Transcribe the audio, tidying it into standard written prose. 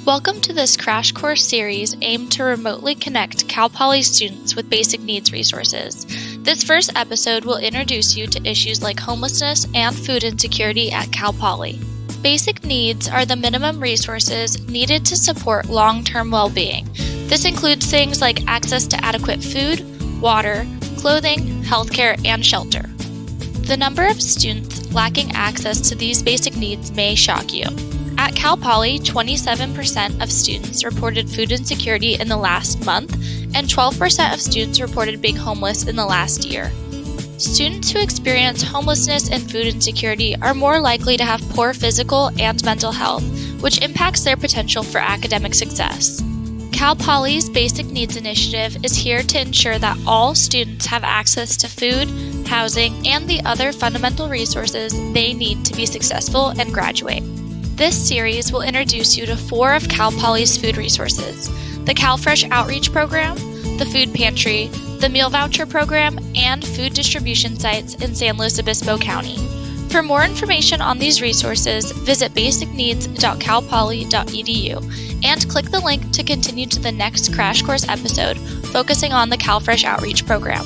Welcome to this crash course series aimed to remotely connect Cal Poly students with basic needs resources. This first episode will introduce you to issues like homelessness and food insecurity at Cal Poly. Basic needs are the minimum resources needed to support long-term well-being. This includes things like access to adequate food, water, clothing, healthcare, and shelter. The number of students lacking access to these basic needs may shock you. At Cal Poly, 27% of students reported food insecurity in the last month, and 12% of students reported being homeless in the last year. Students who experience homelessness and food insecurity are more likely to have poor physical and mental health, which impacts their potential for academic success. Cal Poly's Basic Needs Initiative is here to ensure that all students have access to food, housing, and the other fundamental resources they need to be successful and graduate. This series will introduce you to 4 of Cal Poly's food resources: the CalFresh Outreach Program, the Food Pantry, the Meal Voucher Program, and food distribution sites in San Luis Obispo County. For more information on these resources, visit basicneeds.calpoly.edu and click the link to continue to the next crash course episode focusing on the CalFresh Outreach Program.